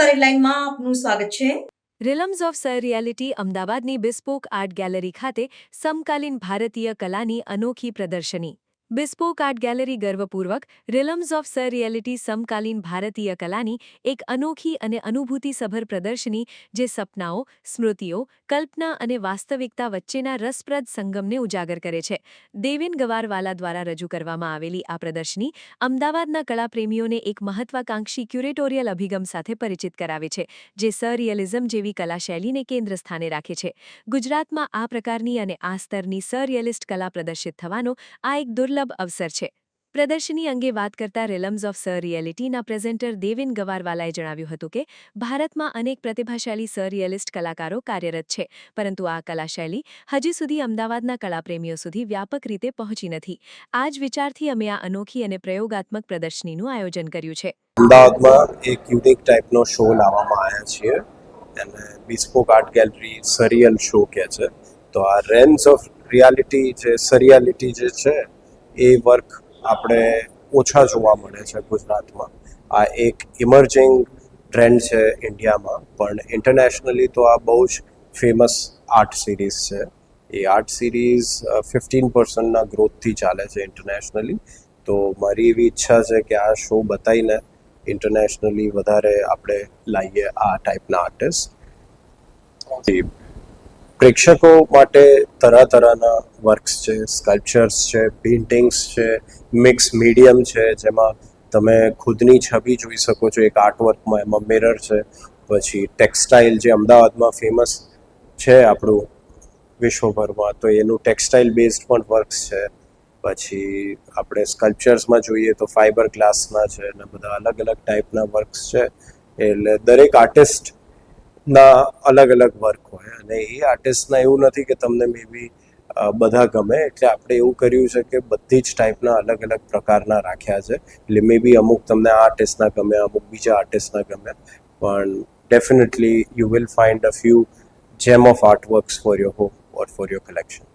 સમાચાર હેડલાઇનમાં આપનું સ્વાગત છે। રિલમ્સ ઓફ સર-રિયાલિટી અમદાવાદની બિસ્પોક આર્ટ ગેલેરી ખાતે સમકાલીન ભારતીય કલાની અનોખી પ્રદર્શની। બિસ્પોક આર્ટ ગેલેરી ગર્વપૂર્વક રિલમ્સ ઓફ સર-રિયાલિટી સમકાલીન ભારતીય કલાની એક અનોખી અને અનુભૂતિસભર પ્રદર્શની જે સપનાઓ, સ્મૃતિઓ, કલ્પના અને વાસ્તવિકતા વચ્ચેના રસપ્રદ સંગમને ઉજાગર કરે છે। દેવેન ગવારવાલા દ્વારા રજૂ કરવામાં આવેલી આ પ્રદર્શની અમદાવાદના કલાપ્રેમીઓને એક મહત્વાકાંક્ષી ક્યુરેટોરિયલ અભિગમ સાથે પરિચિત કરાવે છે, જે સર-રિયલિઝમ જેવી કલાશૈલીને કેન્દ્ર સ્થાને રાખે છે। ગુજરાતમાં આ પ્રકારની અને આ સ્તરની સર-રિયલિસ્ટ કલા પ્રદર્શિત થવાનો આ એક દુર્લભ અવસર છે। પ્રદર્શની અંગે વાત કરતા રિલમ્સ ઓફ સર-રિયાલિટીના પ્રેઝેન્ટર દેવેન ગવારવાલાએ જણાવ્યું હતું કે ભારતમાં અનેક પ્રતિભાશાળી સર-રિયલિસ્ટ કલાકારો કાર્યરત છે, પરંતુ આ કલાશૈલી હજી સુધી અમદાવાદના કલાપ્રેમીઓ સુધી વ્યાપક રીતે પહોંચી નથી। આ જ વિચારથી અમે આ અનોખી અને પ્રયોગાત્મક પ્રદર્શનીનું આયોજન કર્યું છે। અમદાવાદમાં એક યુનિક ટાઈપનો શો લાવવામાં આવ્યા છીએ એને બિસ્પોક આર્ટ ગેલેરી સરિયલ શો કહે છે। તો આ રેન્સ ઓફ રિયાલિટી જે સરિયાલિટી જે છે એ વર્ક આપણે ઓછા જોવા મળે છે ગુજરાતમાં। આ એક ઇમર્જિંગ ટ્રેન્ડ છે ઇન્ડિયામાં, પણ ઇન્ટરનેશનલી તો આ બહુ જ ફેમસ આર્ટ સિરીઝ છે। એ આર્ટ સિરીઝ 15% ગ્રોથથી ચાલે છે ઇન્ટરનેશનલી। તો મારી એવી ઈચ્છા છે કે આ શો બતાવીને ઇન્ટરનેશનલી વધારે આપણે લાવીએ આ ટાઈપના આર્ટિસ્ટ। પ્રેક્ષકો માટે તરહના વર્ક્સ છે, સ્કલ્પચર્સ છે, પેઇન્ટિંગ્સ છે, મિક્સ મીડિયમ છે, જેમાં તમે ખુદની છબી જોઈ શકો છો એક આર્ટવર્કમાં। એમાં મિરર છે, પછી ટેક્સટાઇલ જે અમદાવાદમાં ફેમસ છે આપણું વિશ્વભરમાં, તો એનું ટેક્સટાઇલ બેઝડ પણ વર્ક્સ છે। પછી આપણે સ્કલ્પચર્સમાં જોઈએ તો ફાઇબર ગ્લાસના છે અને બધા અલગ અલગ ટાઈપના વર્ક્સ છે। એટલે દરેક આર્ટિસ્ટના અલગ અલગ વર્ક હોય અને એ આર્ટિસ્ટના એવું નથી કે તમને મે બી બધા ગમે, એટલે આપણે એવું કર્યું છે કે બધી જ ટાઈપના અલગ અલગ પ્રકારના રાખ્યા છે। એટલે મે બી અમુક તમને આ આર્ટિસ્ટના ગમે, અમુક બીજા આર્ટિસ્ટના ગમે, પણ definitely you will find a few gem of artworks for your home or for your collection.